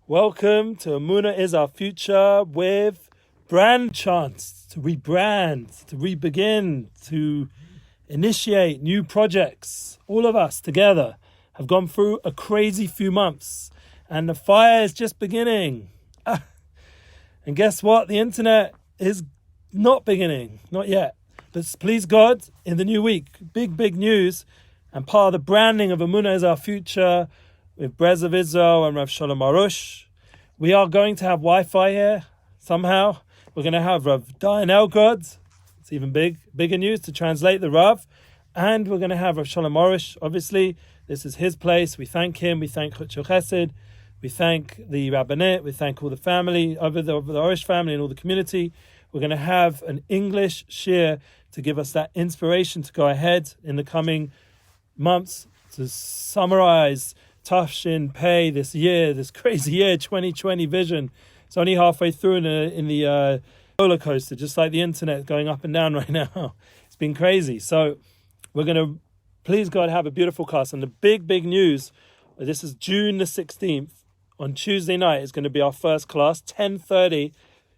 Welcome to Emuna is Our Future with brand chance to rebrand, to re-begin, to initiate new projects. All of us together have gone through a crazy few months and the fire is just beginning. And guess what? The internet is not beginning, not yet. But please God, in the new week, big news and part of the branding of Emuna is Our Future with Brez of Israel and Rav Arush. We are going to have Wi-Fi here somehow. We're going to have Rav Dayan Elgrod. It's even bigger news to translate the Rav. And we're going to have Rav Arush. Obviously, this is his place. We thank him. We thank Chutz Chesed. We thank the Rabbinate. We thank all the family, over the Arush family and all the community. We're going to have an English shir to give us that inspiration to go ahead in the coming months to summarize Tafshin Pei this year, this crazy year, 2020 vision. It's only halfway through in the roller coaster, just like the internet going up and down right now. It's been crazy. So we're going to, please God, have a beautiful class. And the big news, this is June the 16th. On Tuesday night is going to be our first class, 10:30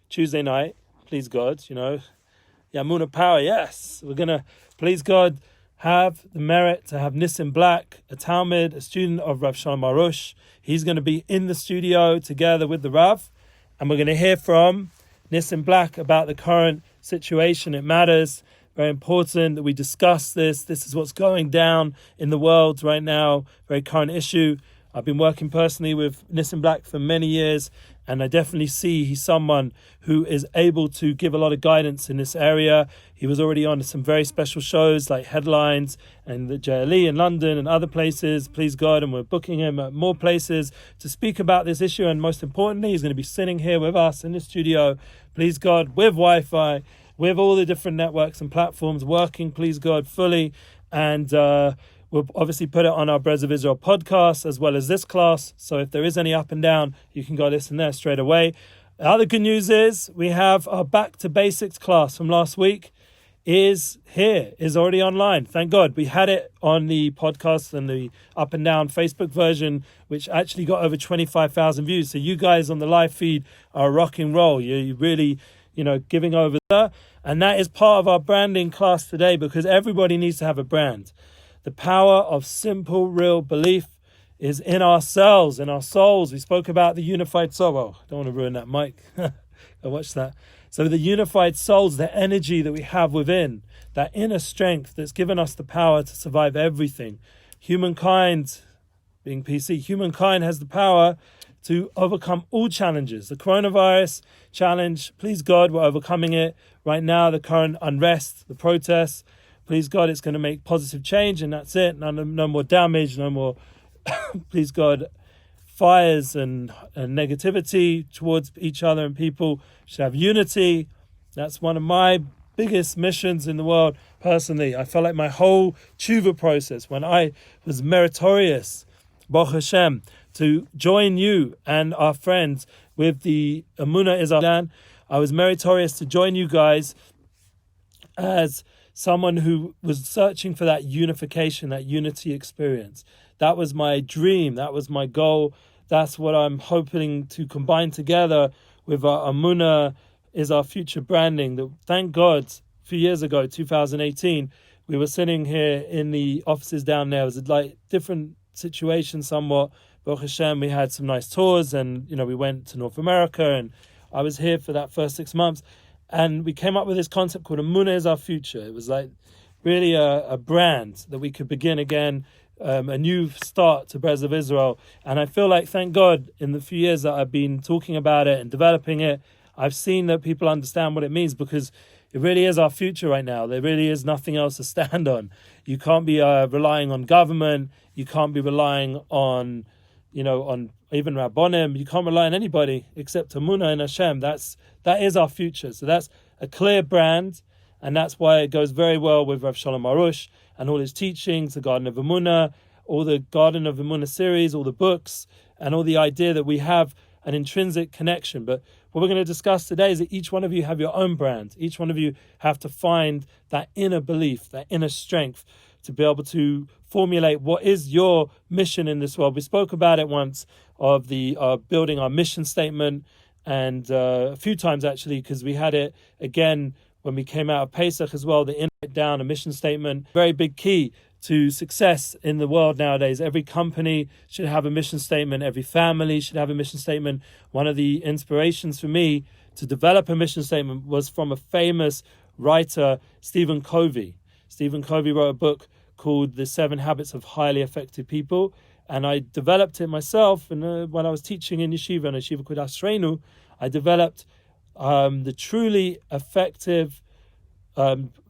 Tuesday night. Please God, Emuna power, yes. We're going to, please God, have the merit to have Nissim Black, a Talmud, a student of Rav Arush. He's going to be in the studio together with the Rav, and we're going to hear from Nissim Black about the current situation. It matters, very important that we discuss this. This is what's going down in the world right now, very current issue. I've been working personally with Nissim Black for many years, and I definitely see he's someone who is able to give a lot of guidance in this area. He was already on some very special shows like Headlines and the JLE in London and other places, please God, and we're booking him at more places to speak about this issue. And most importantly, he's going to be sitting here with us in the studio, please God, with Wi-Fi, with all the different networks and platforms working, please God, fully. And we'll obviously put it on our Brez of Israel podcast as well as this class. So if there is any up and down, you can go listen there straight away. The other good news is we have our Back to Basics class from last week is already online. Thank God. We had it on the podcast and the up and down Facebook version, which actually got over 25,000 views. So you guys on the live feed are rock and roll. You're really, giving over there. And that is part of our branding class today because everybody needs to have a brand. The power of simple, real belief is in ourselves, in our souls. We spoke about the unified soul. Oh, I don't want to ruin that mic. I watched that. So the unified souls, the energy that we have within, that inner strength that's given us the power to survive everything. Humankind, being PC, humankind has the power to overcome all challenges. The coronavirus challenge, please God, we're overcoming it. Right now, the current unrest, the protests, please God, it's going to make positive change and that's it. No more damage, no more, please God, fires and negativity towards each other and people. Should have unity. That's one of my biggest missions in the world personally. I felt like my whole tshuva process, when I was meritorious, Baruch Hashem, to join you and our friends with the Emuna is Our Future, I was meritorious to join you guys as someone who was searching for that unification, that unity experience. That was my dream. That was my goal. That's what I'm hoping to combine together with our Emuna is Our Future branding. That, thank God, a few years ago, 2018, we were sitting here in the offices down there. It was like different situation somewhat. Baruch Hashem, we had some nice tours and, we went to North America and I was here for that first 6 months. And we came up with this concept called Emuna is Our Future. It was like really a brand that we could begin again, a new start to Brez of Israel. And I feel like, thank God, in the few years that I've been talking about it and developing it, I've seen that people understand what it means because it really is our future right now. There really is nothing else to stand on. You can't be relying on government. You can't be relying on, on even Rabbonim. You can't rely on anybody except Emuna and Hashem. That is our future. So that's a clear brand, and that's why it goes very well with Rav Arush and all his teachings, the Garden of Emuna, all the Garden of Emuna series, all the books, and all the idea that we have an intrinsic connection. But what we're going to discuss today is that each one of you have your own brand. Each one of you have to find that inner belief, that inner strength to be able to formulate what is your mission in this world. We spoke about it once of the building our mission statement, and a few times actually, because we had it again when we came out of Pesach as well, the write down a mission statement. Very big key to success in the world nowadays. Every company should have a mission statement. Every family should have a mission statement. One of the inspirations for me to develop a mission statement was from a famous writer, Stephen Covey. Stephen Covey wrote a book called The 7 Habits of Highly Effective People, and I developed it myself. And when I was teaching in Yeshiva, and Yeshiva called Ashrenu, I developed the truly effective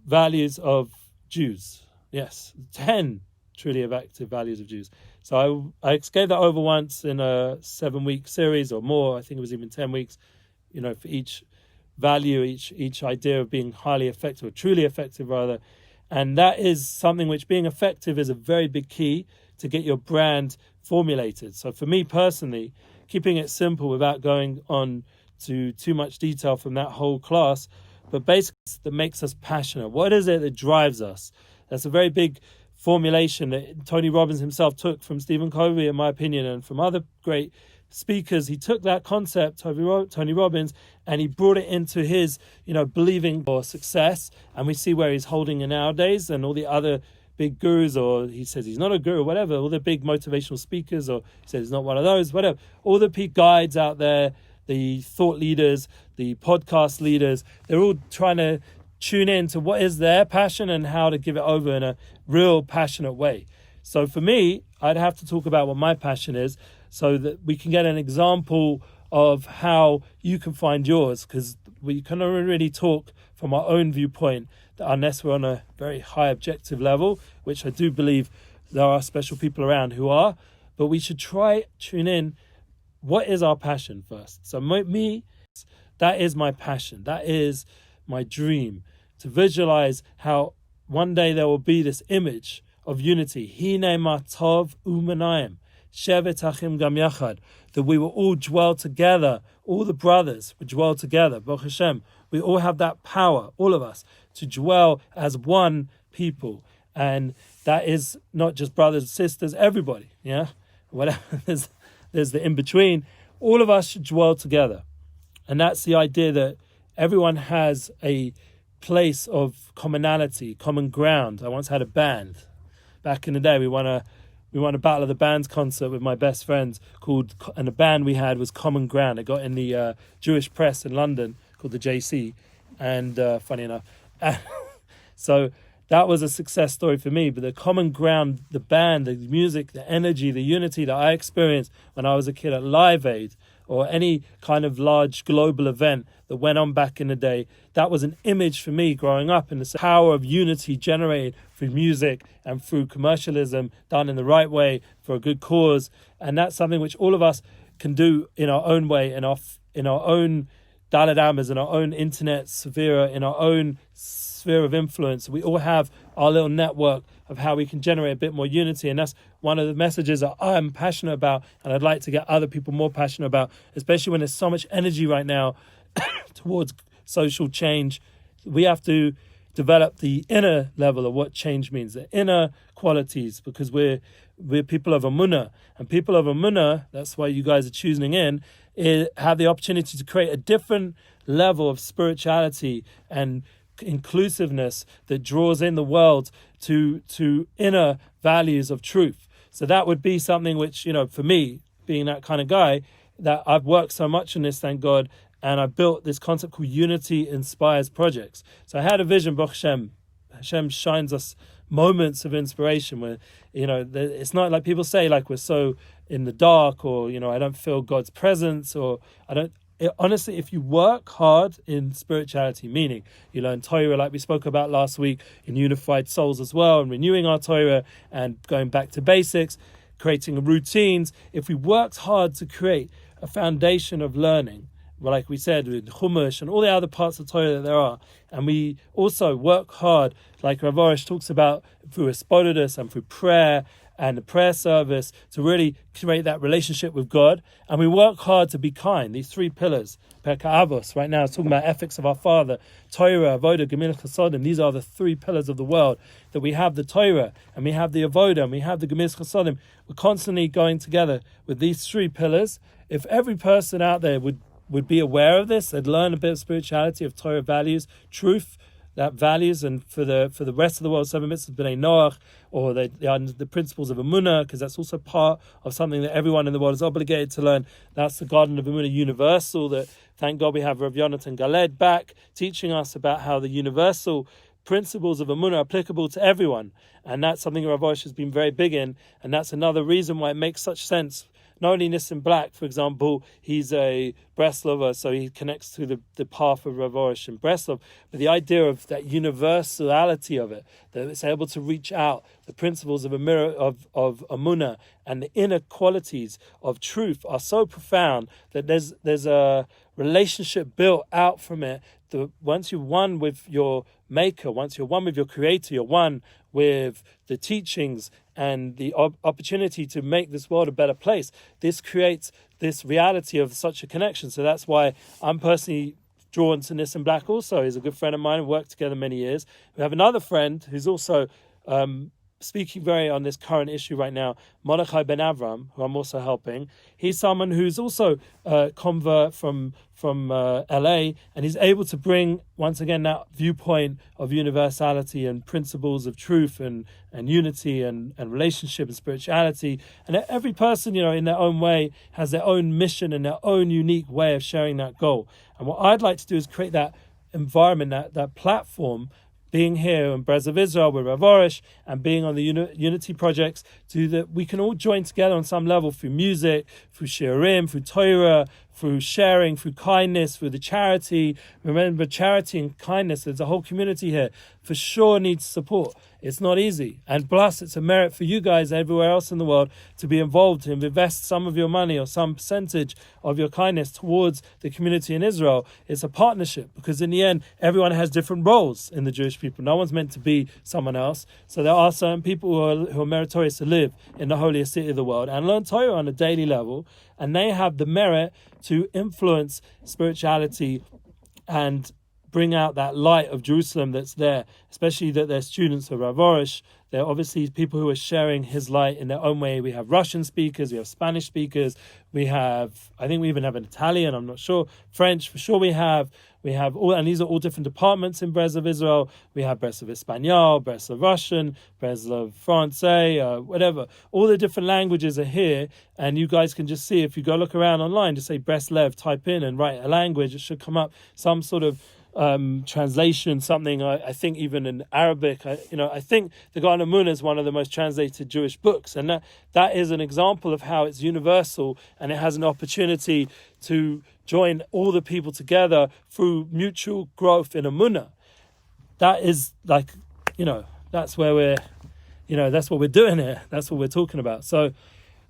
values of Jews. Yes, 10 truly effective values of Jews. So I gave that over once in a 7-week series or more. I think it was even 10 weeks, for each value, each idea of being highly effective, or truly effective rather. And that is something which, being effective, is a very big key to get your brand formulated. So for me personally, keeping it simple without going on to too much detail from that whole class, but basically that makes us passionate. What is it that drives us? That's a very big formulation that Tony Robbins himself took from Stephen Covey, in my opinion, and from other great speakers. He took that concept, Tony Robbins, and he brought it into his, believing for success. And we see where he's holding it nowadays, and all the other big gurus, or he says he's not a guru, whatever, all the big motivational speakers, or he says he's not one of those, whatever. All the peak guides out there, the thought leaders, the podcast leaders, they're all trying to tune in to what is their passion and how to give it over in a real passionate way. So for me, I'd have to talk about what my passion is so that we can get an example of how you can find yours, because we can only really talk from our own viewpoint unless we're on a very high objective level, which I do believe there are special people around who are, but we should tune in. What is our passion first? So me, that is my passion. That is my dream, to visualize how one day there will be this image of unity. Hine matov u'manayim, shevet achim gam yachad, that we will all dwell together, all the brothers will dwell together. Baruch Hashem, we all have that power, all of us, to dwell as one people. And that is not just brothers and sisters, everybody, whatever, there's the in-between. All of us should dwell together. And that's the idea, that everyone has a place of commonality, common ground. I once had a band. Back in the day, we won a Battle of the Bands concert with my best friends and the band we had was Common Ground. It got in the Jewish press in London called the JC, and funny enough. So that was a success story for me. But the common ground, the band, the music, the energy, the unity that I experienced when I was a kid at Live Aid, or any kind of large global event that went on back in the day, that was an image for me growing up, in the power of unity generated through music and through commercialism done in the right way for a good cause. And that's something which all of us can do in our own way, in our own Daled Amas, in our own internet sphere, in our own sphere of influence. We all have our little network of how we can generate a bit more unity, and that's one of the messages that I'm passionate about, and I'd like to get other people more passionate about, especially when there's so much energy right now towards social change. We have to develop the inner level of what change means, the inner qualities, because we're people of Emuna, and people of Emuna, that's why you guys are tuning in, have the opportunity to create a different level of spirituality and inclusiveness that draws in the world to inner values of truth. So that would be something which, for me, being that kind of guy, that I've worked so much on this, thank God, and I built this concept called UnityInspiresProjects. So I had a vision, Baruch Hashem. Hashem shines us moments of inspiration where, it's not like people say, like we're so in the dark, or, I don't feel God's presence, or honestly, if you work hard in spirituality, meaning you learn Torah like we spoke about last week, in Unified Souls as well, and renewing our Torah and going back to basics, creating routines, if we worked hard to create a foundation of learning, like we said, with Chumash and all the other parts of Torah that there are, and we also work hard, like Rav Arush talks about, through Espodidus and through prayer and the prayer service to really create that relationship with God. And we work hard to be kind. These three pillars, Perka Avos, right now it's talking about ethics of our Father, Torah, Avoda, Gemilas Chasodim. These are the three pillars of the world, that we have the Torah, and we have the Avoda, and we have the Gemilas Chasodim. We're constantly going together with these three pillars. If every person out there would be aware of this, they'd learn a bit of spirituality, of Torah values, truth, that values, and for the rest of the world, 7 mitzvahs, B'nai Noach, or the principles of Emuna, because that's also part of something that everyone in the world is obligated to learn. That's the Garden of Emuna Universal, that thank God we have Rav Yonatan Galed back teaching us about how the universal principles of Emuna are applicable to everyone. And that's something Rav Arush has been very big in, and that's another reason why it makes such sense. Not only Nissim Black, for example, he's a Breslover, so he connects to the path of Rav Arush and Breslov, but the idea of that universality of it, that it's able to reach out, the principles of Emuna and the inner qualities of truth are so profound that there's a relationship built out from it. Once you're one with your maker, once you're one with your creator, you're one with the teachings and the opportunity to make this world a better place. This creates this reality of such a connection. So that's why I'm personally drawn to Nissim Black also. He's a good friend of mine. We worked together many years. We have another friend who's also speaking very on this current issue right now, Mordechai Ben Avram, who I'm also helping. He's someone who's also a convert from LA, and he's able to bring, once again, that viewpoint of universality and principles of truth and unity and relationship and spirituality. And every person, in their own way, has their own mission and their own unique way of sharing that goal. And what I'd like to do is create that environment, that platform, being here in Brez of Israel with Rav Arush and being on the Unity projects, so that we can all join together on some level through music, through shiurim, through Torah, through sharing, through kindness, through the charity. Remember, charity and kindness, there's a whole community here, for sure needs support. It's not easy. And plus, it's a merit for you guys everywhere else in the world to be involved, to invest some of your money or some percentage of your kindness towards the community in Israel. It's a partnership, because in the end, everyone has different roles in the Jewish people. No one's meant to be someone else. So there are certain people who are meritorious to live in the holiest city of the world and learn Torah on a daily level. And they have the merit to influence spirituality and bring out that light of Jerusalem that's there, especially that they're students of Rav Arush. They're obviously people who are sharing his light in their own way. We have Russian speakers, we have Spanish speakers, I think we even have an Italian, I'm not sure, French, for sure we have all, and these are all different departments in Brez of Israel. We have Brez of Espanol, Brez of Russian, Brez of Francais, whatever. All the different languages are here, and you guys can just see, if you go look around online, just say Breslev, type in and write a language, it should come up, some sort of translation, something. I think even in Arabic, I think the Garden of Emuna is one of the most translated Jewish books, and that is an example of how it's universal, and it has an opportunity to join all the people together through mutual growth in Emuna. That is that's where that's what we're doing here. That's what we're talking about. So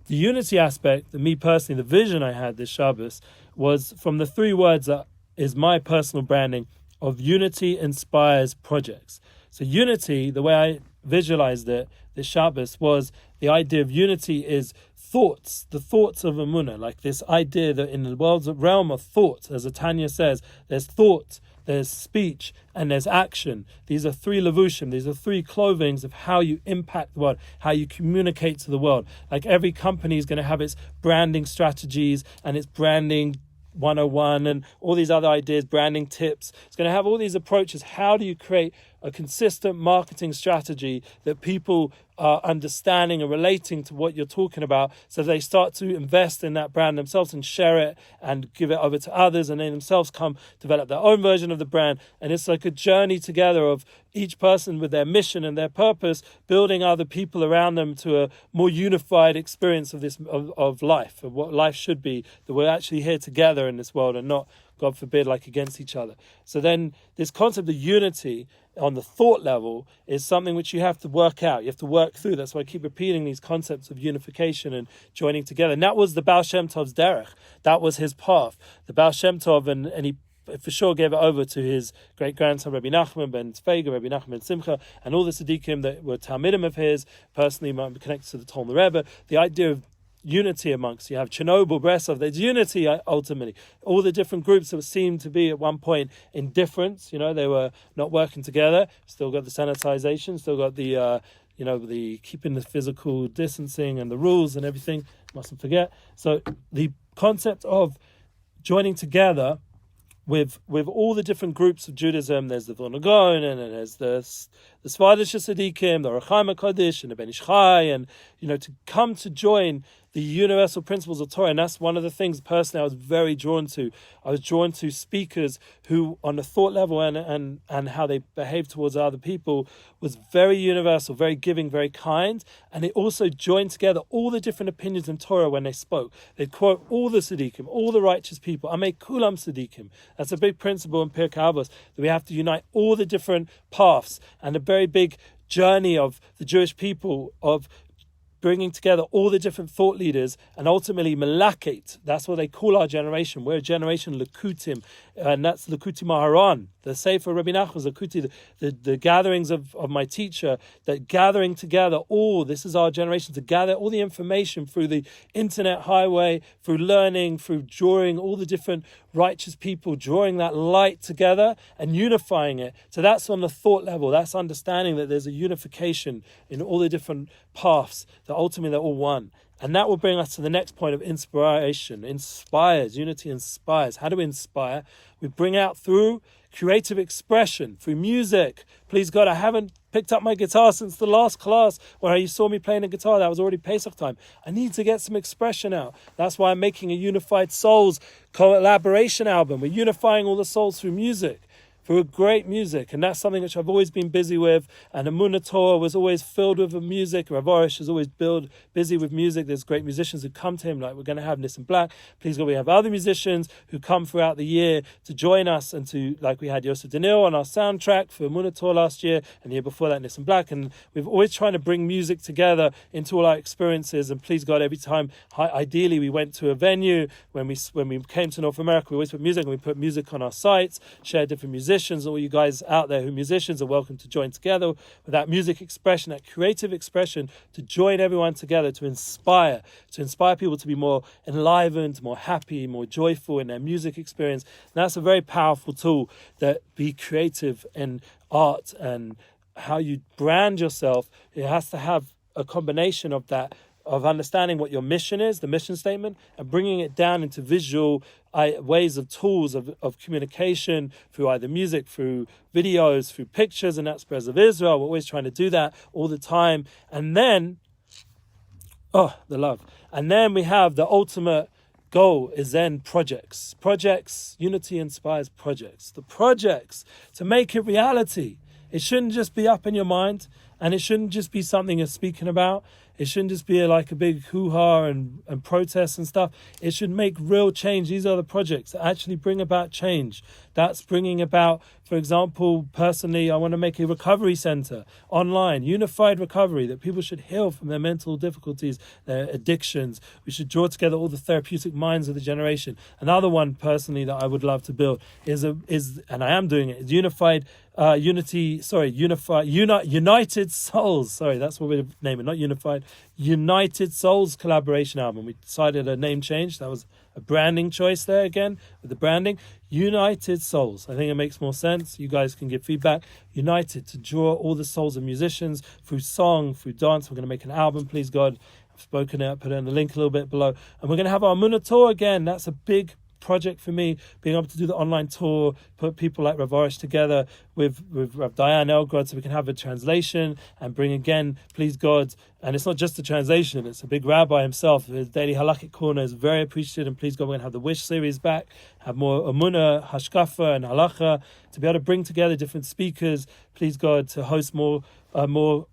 the unity aspect, me personally, the vision I had this Shabbos was from the three words that is my personal branding of Unity Inspires Projects. So unity, the way I visualized it this Shabbos, was the idea of unity is thoughts, the thoughts of Emuna, like this idea that in the world's realm of thought, as Tanya says, there's thought, there's speech, and there's action. These are three levushim, these are three clothings of how you impact the world, how you communicate to the world. Like every company is going to have its branding strategies and its branding 101 and all these other ideas, branding tips. It's going to have all these approaches. How do you create a consistent marketing strategy that people are understanding and relating to what you're talking about, so they start to invest in that brand themselves and share it and give it over to others, and they themselves come develop their own version of the brand. And it's like a journey together of each person with their mission and their purpose, building other people around them to a more unified experience of life, of what life should be, that we're actually here together in this world and not, God forbid, like against each other. So then this concept of unity on the thought level is something which you have to work out. You have to work through. That's why I keep repeating these concepts of unification and joining together. And that was the Baal Shem Tov's derech. That was his path. The Baal Shem Tov, and he for sure gave it over to his great-grandson, Rabbi Nachman ben Tzvega, Rabbi Nachman ben Simcha, and all the tzaddikim that were Talmidim of his, personally connected to the Talmud Rebbe. The idea of unity amongst, you have Chernobyl, Bresov, there's unity ultimately. All the different groups that seemed to be at one point in difference, they were not working together, still got the sanitization, still got the the keeping the physical distancing and the rules and everything, mustn't forget. So the concept of joining together with all the different groups of Judaism, there's the Vilna Gaon, and there's the Svardish Tzaddikim, the Rechaim HaKodesh, and the Ben Ish Chai, and to come to join the universal principles of Torah. And that's one of the things personally I was very drawn to. I was drawn to speakers who, on the thought level and how they behave towards other people, was very universal, very giving, very kind. And they also joined together all the different opinions in Torah when they spoke. They'd quote all the tzaddikim, all the righteous people. Amei kulam tzaddikim. That's a big principle in Pirkei Avos, that we have to unite all the different paths, and a very big journey of the Jewish people of bringing together all the different thought leaders and ultimately Malakit. That's what they call our generation. We're a generation Lakutim, and that's Lakuti Maharan. The Sefer Rabbi Nachman, Lakuti, the gatherings of my teacher, that gathering together this is our generation, to gather all the information through the internet highway, through learning, through drawing all the different righteous people, drawing that light together and unifying it. So that's on the thought level. That's understanding that there's a unification in all the different paths, that ultimately they're all one. And that will bring us to the next point of inspiration. Inspires, unity inspires. How do we inspire? We bring out through creative expression, through music. Please God, I haven't picked up my guitar since the last class where you saw me playing a guitar. That was already Pesach time. I need to get some expression out. That's why I'm making a Unified Souls collaboration album. We're unifying all the souls through music, through great music, and that's something which I've always been busy with. And Emuna Torah was always filled with music. Rav Arush is always busy with music. There's great musicians who come to him, like we're going to have Nissan Black. Please God, we have other musicians who come throughout the year to join us, and to, like we had Yosef Danil on our soundtrack for Emuna Torah last year, and the year before that Nissan Black. And we've always trying to bring music together into all our experiences. And please God, every time, ideally, we went to a venue, when we came to North America, we always put music, and we put music on our sites, share different musicians. All you guys out there who are musicians are welcome to join together with that music expression, that creative expression, to join everyone together to inspire people to be more enlivened, more happy, more joyful in their music experience. And that's a very powerful tool, that be creative in art and how you brand yourself. It has to have a combination of that, of understanding what your mission is, the mission statement, and bringing it down into visual ways of tools of communication, through either music, through videos, through pictures, and that's Prayers of Israel. We're always trying to do that all the time. And then, the love. And then we have the ultimate goal is then projects. Projects, Unity Inspires Projects. The projects, to make it reality. It shouldn't just be up in your mind, and it shouldn't just be something you're speaking about. It shouldn't just be like a big hoo-ha and protests and stuff. It should make real change. These are the projects that actually bring about change. That's bringing about, for example, personally, I want to make a recovery center online, unified recovery, that people should heal from their mental difficulties, their addictions. We should draw together all the therapeutic minds of the generation. Another one, personally, that I would love to build is and I am doing it, is United Souls. Sorry, that's what we're naming, not unified. United Souls collaboration album. We decided a name change. That was a branding choice there again, with the branding. United Souls. I think it makes more sense. You guys can give feedback. United, to draw all the souls of musicians through song, through dance. We're going to make an album, please God. I've spoken it, put it in the link a little bit below. And we're going to have our Emuna tour again. That's a big project for me, being able to do the online tour, put people like Rav Arush together with Rav Dayan Elgrod, so we can have a translation and bring again, please God. And it's not just a translation, it's a big rabbi himself. His daily halakhic corner is very appreciated, and please God, we're going to have the Wish series back, have more Emuna, Hashkafa and Halacha, to be able to bring together different speakers, please God, to host more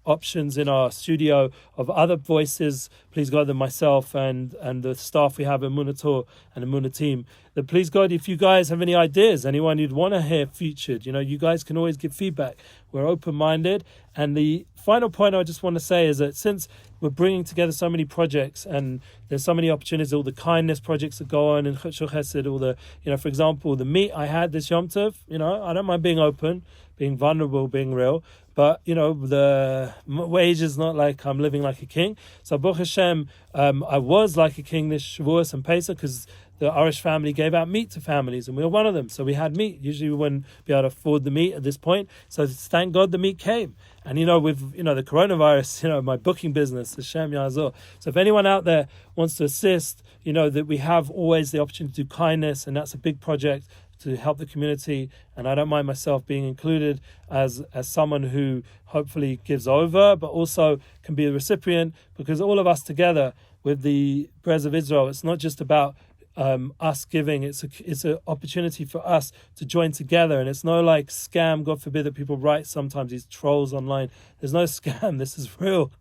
options in our studio of other voices, please God, than myself and the staff we have at Emuna Tour and Emuna team. That please God, if you guys have any ideas, anyone you'd want to hear featured, you guys can always give feedback. We're open-minded, And the final point I just want to say is that since we're bringing together so many projects and there's so many opportunities, all the kindness projects that go on in Chutz Chesed, all the, for example, the meet I had this Yom Tov, I don't mind being open, being vulnerable, being real, but, the wage is not like I'm living like a king. So, Baruch Hashem, I was like a king this Shavuos and Pesach because the Arush family gave out meat to families, and we were one of them. So we had meat. Usually we wouldn't be able to afford the meat at this point. So thank God the meat came. And, with, the coronavirus, my booking business, Hashem Ya'azor. So if anyone out there wants to assist, that we have always the opportunity to do kindness, and that's a big project to help the community. And I don't mind myself being included as someone who hopefully gives over, but also can be a recipient, because all of us together with the prayers of Israel, it's not just about us giving, it's an opportunity for us to join together. And it's no like scam, God forbid, that people write sometimes, these trolls online. There's no scam. This is real.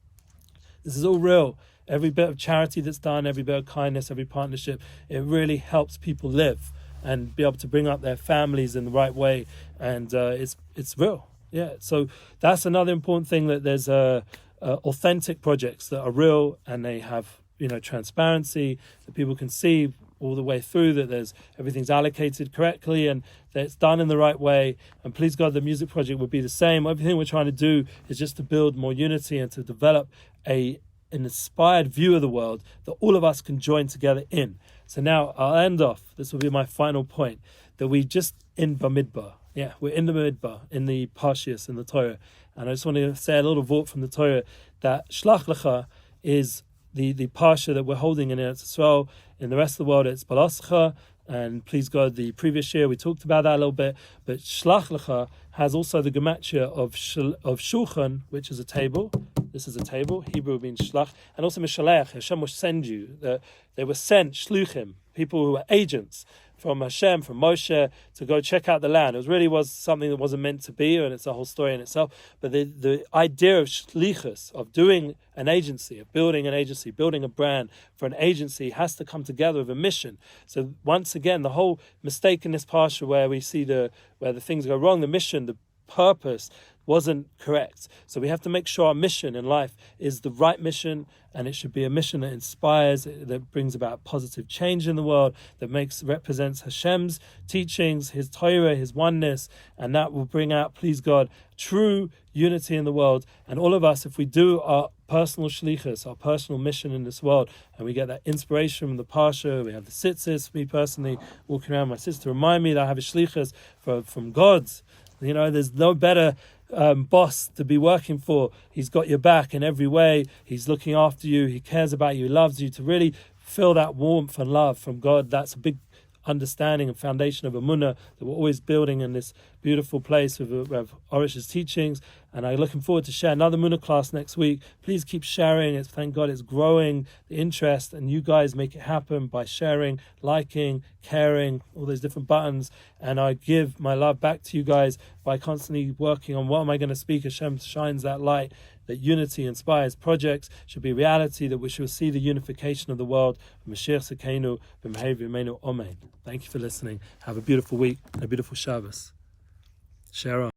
This is all real. Every bit of charity that's done, every bit of kindness, every partnership, it really helps people live and be able to bring up their families in the right way. And it's real. Yeah. So that's another important thing, that there's authentic projects that are real, and they have transparency, that people can see all the way through, that everything's allocated correctly and that it's done in the right way. And please God, the music project will be the same. Everything we're trying to do is just to build more unity and to develop an inspired view of the world that all of us can join together in. So now I'll end off. This will be my final point, that we just in Bamidbar. Yeah, we're in the Midbar, in the Parshias, in the Torah. And I just want to say a little vort from the Torah, that Shlach Lecha is the Parsha that we're holding in Eretz Yisrael. In the rest of the world, it's Balascha. And please God, the previous year we talked about that a little bit. But Shlach Lecha has also the gematria of Shulchan, which is a table. This is a table. Hebrew means Shlach. And also Mishalech, Hashem will send you. They were sent, Shluchim, people who were agents from Hashem, from Moshe, to go check out the land. It really was something that wasn't meant to be, and it's a whole story in itself. But the idea of shlichus, of doing an agency, of building an agency, building a brand for an agency, has to come together with a mission. So once again, the whole mistake in this parsha where we see where the things go wrong, the mission, the purpose wasn't correct. So we have to make sure our mission in life is the right mission, and it should be a mission that inspires, that brings about positive change in the world, that represents Hashem's teachings, His Torah, His oneness, and that will bring out, please God, true unity in the world. And all of us, if we do our personal shlichus, our personal mission in this world, and we get that inspiration from the Parsha, we have the tzitzis, me personally walking around my sister, remind me that I have a shlichus from God's. There's no better boss to be working for. He's got your back in every way. He's looking after you. He cares about you. He loves you. To really feel that warmth and love from God, that's a big understanding and foundation of Emuna that we're always building in this beautiful place with Rav Arush's teachings. And I'm looking forward to share another Emuna class next week. Please keep sharing. Thank God it's growing, the interest, and you guys make it happen by sharing, liking, caring, all those different buttons. And I give my love back to you guys by constantly working on what am I going to speak. Hashem shines that light, that Unity Inspires Projects should be reality, that we shall see the unification of the world. Mashiach Sekenu, B'mehei v'Yimenu, Amen. Thank you for listening. Have a beautiful week and a beautiful Shabbos. Share on.